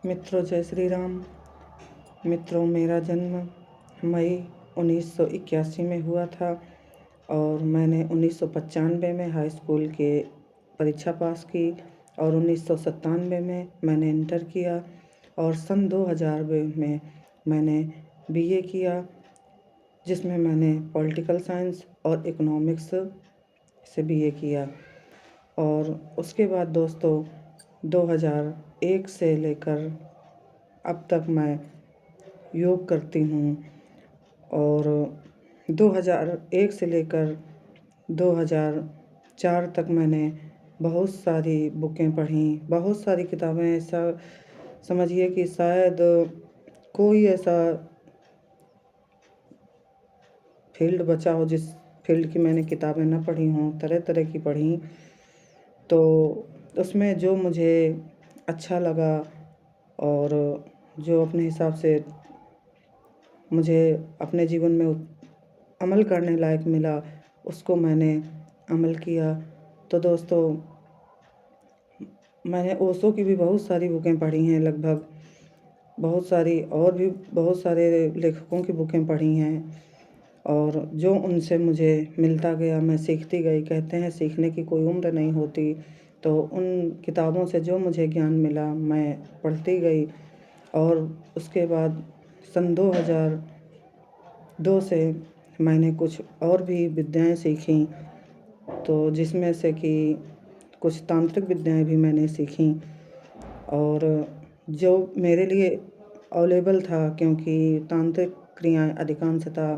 मित्रों, जय श्री राम। मित्रों, मेरा जन्म मई 1981 में हुआ था और मैंने 1995 में हाई स्कूल के परीक्षा पास की और 1997 में मैंने इंटर किया और सन 2000 में मैंने बीए किया, जिसमें मैंने पॉलिटिकल साइंस और इकोनॉमिक्स से बीए किया। और उसके बाद दोस्तों 2001 से लेकर अब तक मैं योग करती हूँ और 2001 से लेकर 2004 तक मैंने बहुत सारी बुकें पढ़ी, बहुत सारी किताबें। ऐसा समझिए कि शायद कोई ऐसा फील्ड बचा हो जिस फील्ड की मैंने किताबें ना पढ़ी हों, तरह तरह की पढ़ी। तो उसमें जो मुझे अच्छा लगा और जो अपने हिसाब से मुझे अपने जीवन में अमल करने लायक मिला, उसको मैंने अमल किया। तो दोस्तों, मैंने ओशो की भी बहुत सारी बुकें पढ़ी हैं, लगभग बहुत सारी, और भी बहुत सारे लेखकों की बुकें पढ़ी हैं और जो उनसे मुझे मिलता गया मैं सीखती गई। कहते हैं सीखने की कोई उम्र नहीं होती, तो उन किताबों से जो मुझे ज्ञान मिला मैं पढ़ती गई। और उसके बाद सन 2002 से मैंने कुछ और भी विद्याएं सीखीं, तो जिसमें से कि कुछ तांत्रिक विद्याएं भी मैंने सीखीं और जो मेरे लिए अवेलेबल था, क्योंकि तांत्रिक क्रियाएं अधिकांशतः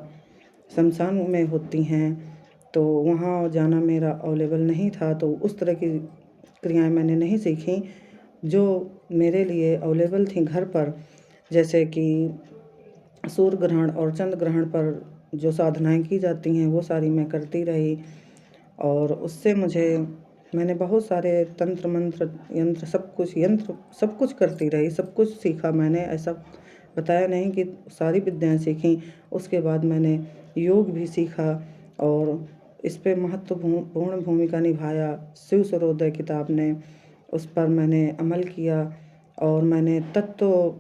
शमशान में होती हैं, तो वहाँ जाना मेरा अवेलेबल नहीं था, तो उस तरह की क्रियाएं मैंने नहीं सीखी जो मेरे लिए अवेलेबल थी घर पर। जैसे कि सूर्य ग्रहण और चंद्र ग्रहण पर जो साधनाएं की जाती हैं वो सारी मैं करती रही और उससे मैंने बहुत सारे तंत्र मंत्र यंत्र सब कुछ करती रही, सब कुछ सीखा मैंने। ऐसा बताया नहीं कि सारी विद्याएं सीखी। उसके बाद मैंने योग भी सीखा और इस पे महत्वपूर्ण भूमिका निभाया शिव सर्वोदय किताब ने। उस पर मैंने अमल किया और मैंने तत्व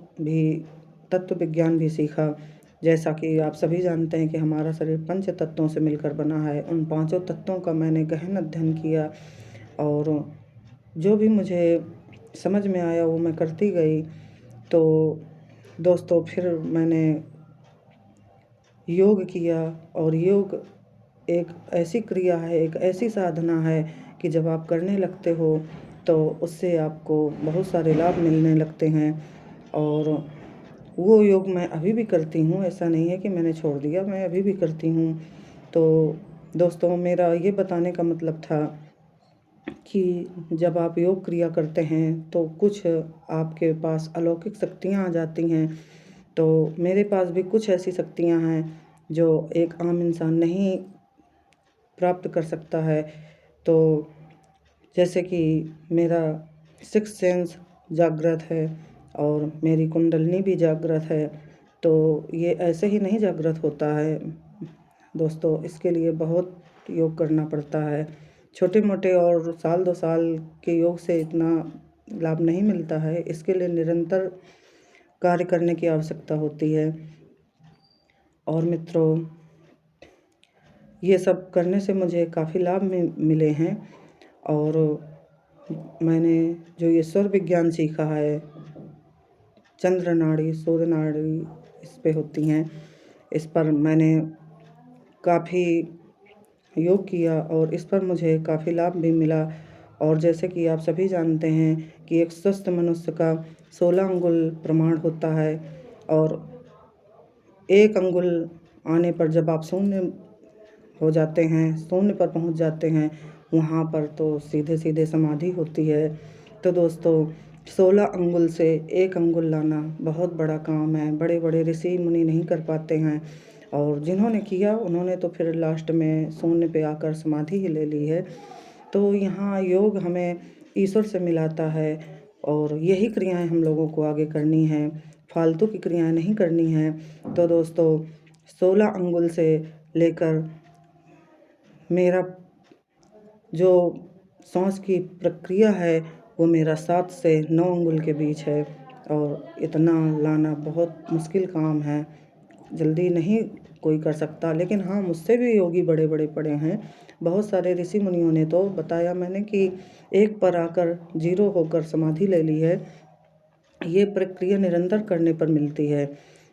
विज्ञान भी सीखा। जैसा कि आप सभी जानते हैं कि हमारा शरीर 5 तत्वों से मिलकर बना है। उन 5 तत्वों का मैंने गहन अध्ययन किया और जो भी मुझे समझ में आया वो मैं करती गई। तो दोस्तों, फिर मैंने योग किया और योग एक ऐसी क्रिया है, एक ऐसी साधना है कि जब आप करने लगते हो तो उससे आपको बहुत सारे लाभ मिलने लगते हैं। और वो योग मैं अभी भी करती हूँ, ऐसा नहीं है कि मैंने छोड़ दिया, मैं अभी भी करती हूँ। तो दोस्तों, मेरा ये बताने का मतलब था कि जब आप योग क्रिया करते हैं तो कुछ आपके पास अलौकिक शक्तियाँ आ जाती हैं। तो मेरे पास भी कुछ ऐसी शक्तियाँ हैं जो एक आम इंसान नहीं प्राप्त कर सकता है। तो जैसे कि मेरा सिक्स सेंस जागृत है और मेरी कुंडलनी भी जागृत है। तो ये ऐसे ही नहीं जागृत होता है दोस्तों, इसके लिए बहुत योग करना पड़ता है। छोटे मोटे और साल 2 साल के योग से इतना लाभ नहीं मिलता है, इसके लिए निरंतर कार्य करने की आवश्यकता होती है। और मित्रों, ये सब करने से मुझे काफ़ी लाभ मिले हैं और मैंने जो ये स्वर विज्ञान सीखा है, चंद्र नाड़ी, सूर्य नाड़ी इस पे होती हैं, इस पर मैंने काफ़ी योग किया और इस पर मुझे काफ़ी लाभ भी मिला। और जैसे कि आप सभी जानते हैं कि एक स्वस्थ मनुष्य का 16 अंगुल प्रमाण होता है और 1 अंगुल आने पर जब आप शून्य हो जाते हैं, शून्य पर पहुंच जाते हैं, वहाँ पर तो सीधे सीधे समाधि होती है। तो दोस्तों, 16 अंगुल से 1 अंगुल लाना बहुत बड़ा काम है, बड़े बड़े ऋषि मुनि नहीं कर पाते हैं और जिन्होंने किया उन्होंने तो फिर लास्ट में शून्य पे आकर समाधि ही ले ली है। तो यहाँ योग हमें ईश्वर से मिलाता है और यही क्रियाएं हम लोगों को आगे करनी हैं, फालतू की क्रियाएं नहीं करनी हैं। तो दोस्तों, 16 अंगुल से लेकर मेरा जो सांस की प्रक्रिया है वो मेरा 7 से 9 अंगुल के बीच है। और इतना लाना बहुत मुश्किल काम है, जल्दी नहीं कोई कर सकता। लेकिन हाँ, मुझसे भी योगी बड़े बड़े पड़े हैं। बहुत सारे ऋषि मुनियों ने तो बताया मैंने कि एक पर आकर 0 होकर समाधि ले ली है। ये प्रक्रिया निरंतर करने पर मिलती है।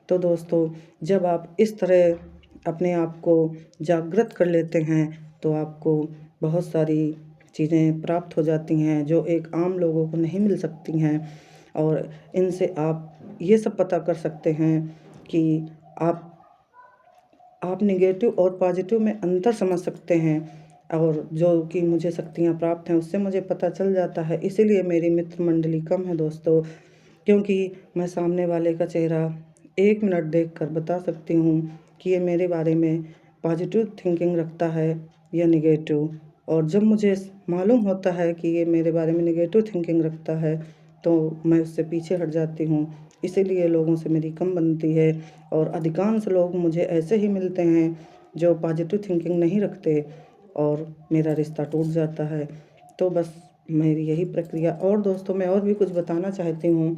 तो दोस्तों, जब आप इस तरह अपने आप को जागृत कर लेते हैं तो आपको बहुत सारी चीज़ें प्राप्त हो जाती हैं जो एक आम लोगों को नहीं मिल सकती हैं। और इनसे आप ये सब पता कर सकते हैं कि आप नेगेटिव और पॉजिटिव में अंतर समझ सकते हैं। और जो कि मुझे शक्तियाँ प्राप्त हैं उससे मुझे पता चल जाता है। इसीलिए मेरी मित्र मंडली कम है दोस्तों, क्योंकि मैं सामने वाले का चेहरा 1 मिनट देखकर बता सकती हूँ कि ये मेरे बारे में पॉजिटिव थिंकिंग रखता है या नेगेटिव। और जब मुझे मालूम होता है कि ये मेरे बारे में नेगेटिव थिंकिंग रखता है तो मैं उससे पीछे हट जाती हूँ। इसीलिए लोगों से मेरी कम बनती है और अधिकांश लोग मुझे ऐसे ही मिलते हैं जो पॉजिटिव थिंकिंग नहीं रखते और मेरा रिश्ता टूट जाता है। तो बस मेरी यही प्रक्रिया। और दोस्तों, मैं और भी कुछ बताना चाहती हूँ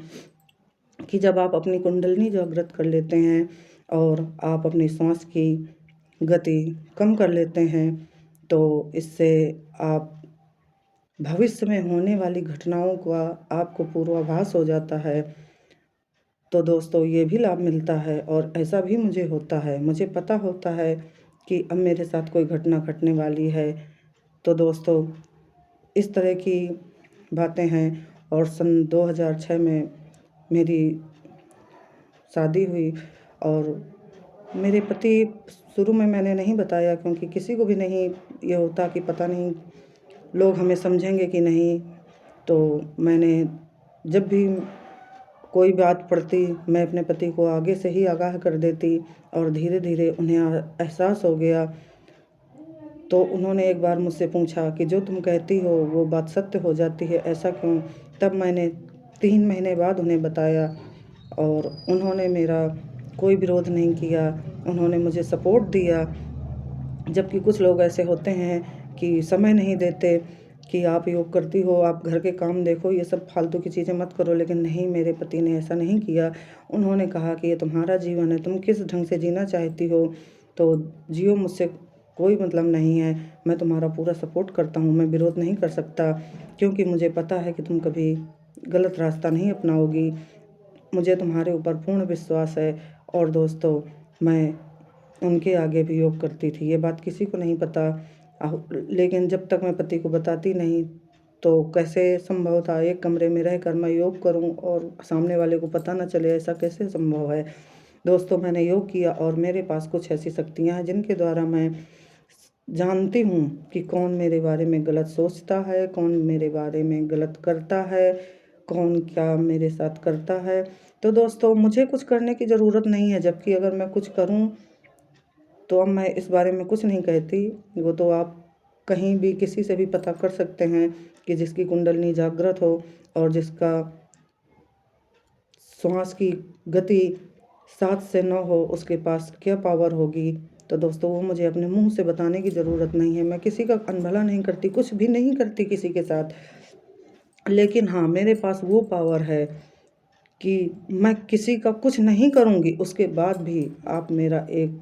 कि जब आप अपनी कुंडलिनी जागृत कर लेते हैं और आप अपनी सांस की गति कम कर लेते हैं तो इससे आप भविष्य में होने वाली घटनाओं का आपको पूर्वाभास हो जाता है। तो दोस्तों, ये भी लाभ मिलता है और ऐसा भी मुझे होता है। मुझे पता होता है कि अब मेरे साथ कोई घटना घटने वाली है। तो दोस्तों, इस तरह की बातें हैं। और सन 2006 में मेरी शादी हुई और मेरे पति, शुरू में मैंने नहीं बताया क्योंकि किसी को भी नहीं ये होता कि पता नहीं लोग हमें समझेंगे कि नहीं। तो मैंने जब भी कोई बात पड़ती मैं अपने पति को आगे से ही आगाह कर देती और धीरे धीरे उन्हें एहसास हो गया। तो उन्होंने एक बार मुझसे पूछा कि जो तुम कहती हो वो बात सत्य हो जाती है, ऐसा क्यों? तब मैंने 3 महीने बाद उन्हें बताया और उन्होंने मेरा कोई विरोध नहीं किया, उन्होंने मुझे सपोर्ट दिया। जबकि कुछ लोग ऐसे होते हैं कि समय नहीं देते कि आप योग करती हो, आप घर के काम देखो, ये सब फालतू की चीज़ें मत करो। लेकिन नहीं, मेरे पति ने ऐसा नहीं किया। उन्होंने कहा कि ये तुम्हारा जीवन है, तुम किस ढंग से जीना चाहती हो तो जियो, मुझसे कोई मतलब नहीं है। मैं तुम्हारा पूरा सपोर्ट करता हूँ, मैं विरोध नहीं कर सकता क्योंकि मुझे पता है कि तुम कभी गलत रास्ता नहीं अपनाओगी। मुझे तुम्हारे ऊपर पूर्ण विश्वास है। और दोस्तों, मैं उनके आगे भी योग करती थी, ये बात किसी को नहीं पता। लेकिन जब तक मैं पति को बताती नहीं तो कैसे संभव था एक कमरे में रहकर मैं योग करूं और सामने वाले को पता ना चले, ऐसा कैसे संभव है? दोस्तों, मैंने योग किया और मेरे पास कुछ ऐसी शक्तियां हैं जिनके द्वारा मैं जानती हूँ कि कौन मेरे बारे में गलत सोचता है, कौन मेरे बारे में गलत करता है, कौन क्या मेरे साथ करता है। तो दोस्तों, मुझे कुछ करने की ज़रूरत नहीं है, जबकि अगर मैं कुछ करूँ तो अब मैं इस बारे में कुछ नहीं कहती। वो तो आप कहीं भी किसी से भी पता कर सकते हैं कि जिसकी कुंडलिनी जागृत हो और जिसका श्वास की गति 7 से 9 हो, उसके पास क्या पावर होगी। तो दोस्तों, वो मुझे अपने मुंह से बताने की ज़रूरत नहीं है। मैं किसी का अनभला नहीं करती, कुछ भी नहीं करती किसी के साथ। लेकिन हाँ, मेरे पास वो पावर है कि मैं किसी का कुछ नहीं करूँगी, उसके बाद भी आप मेरा एक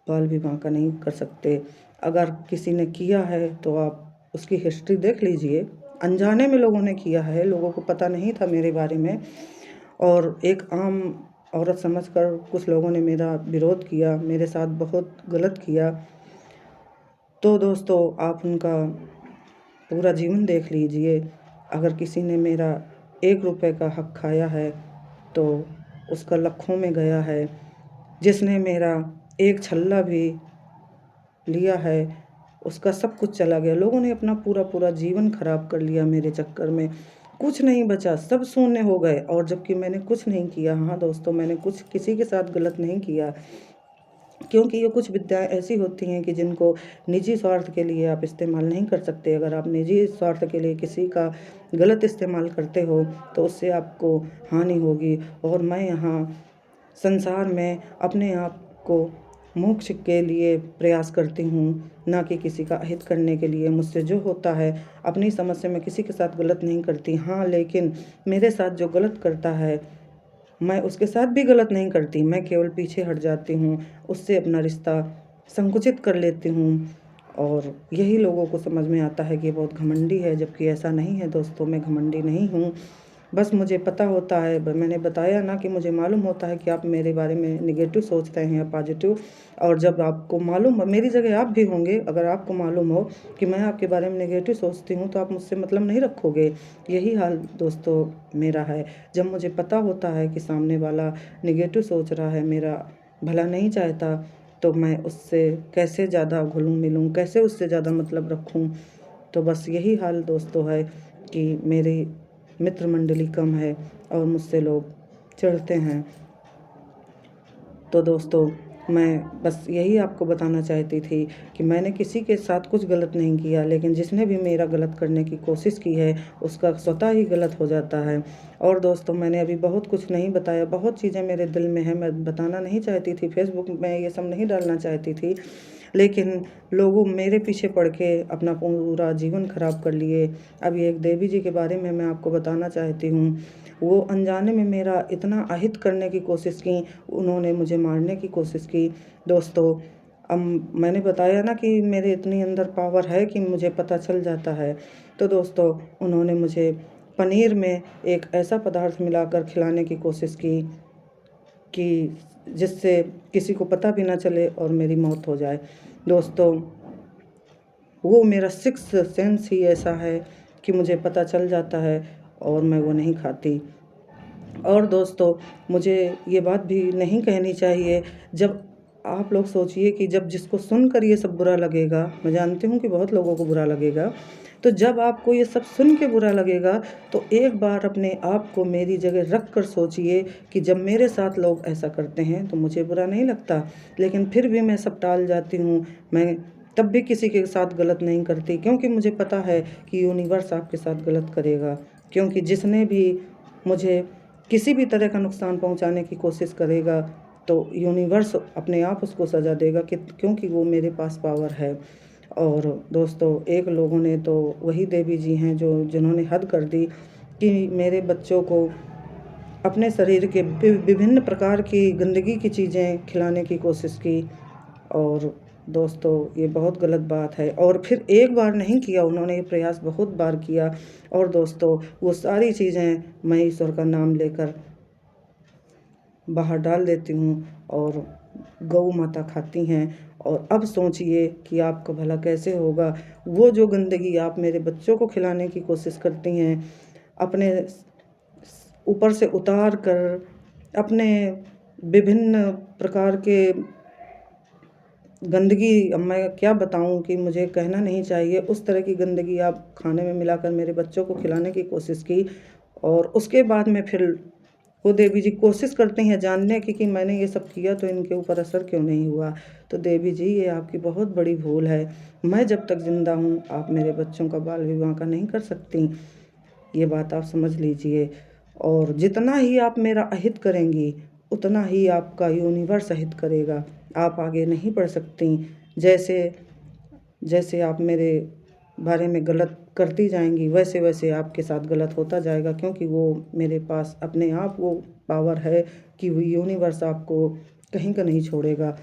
बाल भी बांका नहीं कर सकते। अगर किसी ने किया है तो आप उसकी हिस्ट्री देख लीजिए। अनजाने में लोगों ने किया है, लोगों को पता नहीं था मेरे बारे में और एक आम औरत समझकर कुछ लोगों ने मेरा विरोध किया, मेरे साथ बहुत गलत किया। तो दोस्तों, आप उनका पूरा जीवन देख लीजिए। अगर किसी ने मेरा 1 रुपए का हक खाया है तो उसका लाखों में गया है। जिसने मेरा एक छल्ला भी लिया है उसका सब कुछ चला गया। लोगों ने अपना पूरा पूरा जीवन खराब कर लिया मेरे चक्कर में, कुछ नहीं बचा, सब शून्य हो गए। और जबकि मैंने कुछ नहीं किया। हाँ दोस्तों, मैंने कुछ किसी के साथ गलत नहीं किया, क्योंकि ये कुछ विद्याएं ऐसी होती हैं कि जिनको निजी स्वार्थ के लिए आप इस्तेमाल नहीं कर सकते। अगर आप निजी स्वार्थ के लिए किसी का गलत इस्तेमाल करते हो तो उससे आपको हानि होगी। और मैं यहाँ संसार में अपने आप को मोक्ष के लिए प्रयास करती हूँ, ना कि किसी का अहित करने के लिए। मुझसे जो होता है अपनी समझ से मैं किसी के साथ गलत नहीं करती। हाँ, लेकिन मेरे साथ जो गलत करता है मैं उसके साथ भी गलत नहीं करती, मैं केवल पीछे हट जाती हूँ, उससे अपना रिश्ता संकुचित कर लेती हूँ। और यही लोगों को समझ में आता है कि ये बहुत घमंडी है, जबकि ऐसा नहीं है दोस्तों, मैं घमंडी नहीं हूँ। बस मुझे पता होता है, मैंने बताया ना कि मुझे मालूम होता है कि आप मेरे बारे में नेगेटिव सोच रहे हैं या पॉजिटिव। और जब आपको मालूम, मेरी जगह आप भी होंगे, अगर आपको मालूम हो कि मैं आपके बारे में नेगेटिव सोचती हूँ तो आप मुझसे मतलब नहीं रखोगे। यही हाल दोस्तों मेरा है। जब मुझे पता होता है कि सामने वाला नेगेटिव सोच रहा है, मेरा भला नहीं चाहता, तो मैं उससे कैसे ज़्यादा घुलूँ मिलूँ, कैसे उससे ज़्यादा मतलब रखूँ। तो बस यही हाल दोस्तों है कि मेरी मित्र मंडली कम है और मुझसे लोग चिढ़ते हैं। तो दोस्तों मैं बस यही आपको बताना चाहती थी कि मैंने किसी के साथ कुछ गलत नहीं किया, लेकिन जिसने भी मेरा गलत करने की कोशिश की है उसका स्वतः ही गलत हो जाता है। और दोस्तों मैंने अभी बहुत कुछ नहीं बताया, बहुत चीज़ें मेरे दिल में हैं, मैं बताना नहीं चाहती थी, फेसबुक में ये सब नहीं डालना चाहती थी, लेकिन लोगों मेरे पीछे पड़ के अपना पूरा जीवन खराब कर लिए। अब ये एक देवी जी के बारे में मैं आपको बताना चाहती हूँ। वो अनजाने में मेरा इतना अहित करने की कोशिश की, उन्होंने मुझे मारने की कोशिश की दोस्तों। अब मैंने बताया ना कि मेरे इतनी अंदर पावर है कि मुझे पता चल जाता है। तो दोस्तों उन्होंने मुझे पनीर में एक ऐसा पदार्थ मिलाकर खिलाने की कोशिश की कि जिससे किसी को पता भी ना चले और मेरी मौत हो जाए। दोस्तों वो मेरा सिक्स सेंस ही ऐसा है कि मुझे पता चल जाता है और मैं वो नहीं खाती। और दोस्तों मुझे ये बात भी नहीं कहनी चाहिए, जब आप लोग सोचिए कि जब जिसको सुनकर ये सब बुरा लगेगा, मैं जानती हूँ कि बहुत लोगों को बुरा लगेगा, तो जब आपको ये सब सुन के बुरा लगेगा तो एक बार अपने आप को मेरी जगह रख कर सोचिए कि जब मेरे साथ लोग ऐसा करते हैं तो मुझे बुरा नहीं लगता, लेकिन फिर भी मैं सब टाल जाती हूँ। मैं तब भी किसी के साथ गलत नहीं करती, क्योंकि मुझे पता है कि यूनिवर्स आपके साथ गलत करेगा। क्योंकि जिसने भी मुझे किसी भी तरह का नुकसान पहुंचाने की कोशिश करेगा तो यूनिवर्स अपने आप उसको सज़ा देगा, कि क्योंकि वो मेरे पास पावर है। और दोस्तों एक लोगों ने तो वही देवी जी हैं जो जिन्होंने हद कर दी कि मेरे बच्चों को अपने शरीर के विभिन्न प्रकार की गंदगी की चीज़ें खिलाने की कोशिश की। और दोस्तों ये बहुत गलत बात है, और फिर एक बार नहीं किया, उन्होंने ये प्रयास बहुत बार किया। और दोस्तों वो सारी चीज़ें मैं ईश्वर का नाम लेकर बाहर डाल देती हूँ और गौ माता खाती हैं। और अब सोचिए कि आपका भला कैसे होगा। वो जो गंदगी आप मेरे बच्चों को खिलाने की कोशिश करती हैं, अपने ऊपर से उतार कर अपने विभिन्न प्रकार के गंदगी, अब मैं क्या बताऊं कि मुझे कहना नहीं चाहिए, उस तरह की गंदगी आप खाने में मिलाकर मेरे बच्चों को खिलाने की कोशिश की। और उसके बाद में फिर वो देवी जी कोशिश करती हैं जानने की कि मैंने ये सब किया तो इनके ऊपर असर क्यों नहीं हुआ। तो देवी जी ये आपकी बहुत बड़ी भूल है, मैं जब तक ज़िंदा हूँ आप मेरे बच्चों का बाल विवाह का नहीं कर सकती, ये बात आप समझ लीजिए। और जितना ही आप मेरा अहित करेंगी उतना ही आपका यूनिवर्स अहित करेगा, आप आगे नहीं बढ़ सकती। जैसे जैसे आप मेरे बारे में गलत करती जाएंगी वैसे वैसे आपके साथ गलत होता जाएगा, क्योंकि वो मेरे पास अपने आप वो पावर है कि वो यूनिवर्स आपको कहीं का नहीं छोड़ेगा।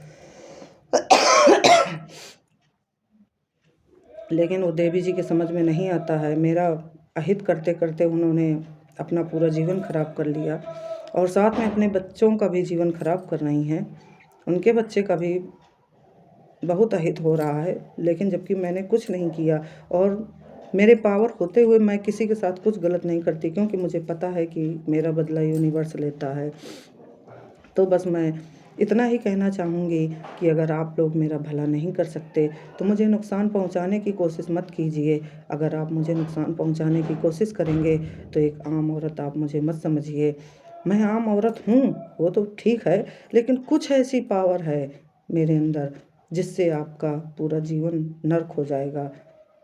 लेकिन वो देवी जी के समझ में नहीं आता है, मेरा अहित करते करते उन्होंने अपना पूरा जीवन खराब कर लिया और साथ में अपने बच्चों का भी जीवन खराब कर रही हैं। उनके बच्चे का भी बहुत अहित हो रहा है, लेकिन जबकि मैंने कुछ नहीं किया और मेरे पावर होते हुए मैं किसी के साथ कुछ गलत नहीं करती, क्योंकि मुझे पता है कि मेरा बदला यूनिवर्स लेता है। तो बस मैं इतना ही कहना चाहूँगी कि अगर आप लोग मेरा भला नहीं कर सकते तो मुझे नुकसान पहुँचाने की कोशिश मत कीजिए। अगर आप मुझे नुकसान पहुँचाने की कोशिश करेंगे तो एक आम औरत आप मुझे मत समझिए। मैं आम औरत हूँ वो तो ठीक है, लेकिन कुछ ऐसी पावर है मेरे अंदर जिससे आपका पूरा जीवन नर्क हो जाएगा,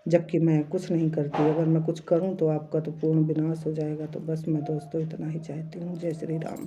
जबकि मैं कुछ नहीं करती। अगर मैं कुछ करूँ तो आपका तो पूर्ण विनाश हो जाएगा। तो बस मैं दोस्तों इतना ही चाहती हूँ। जय श्री राम।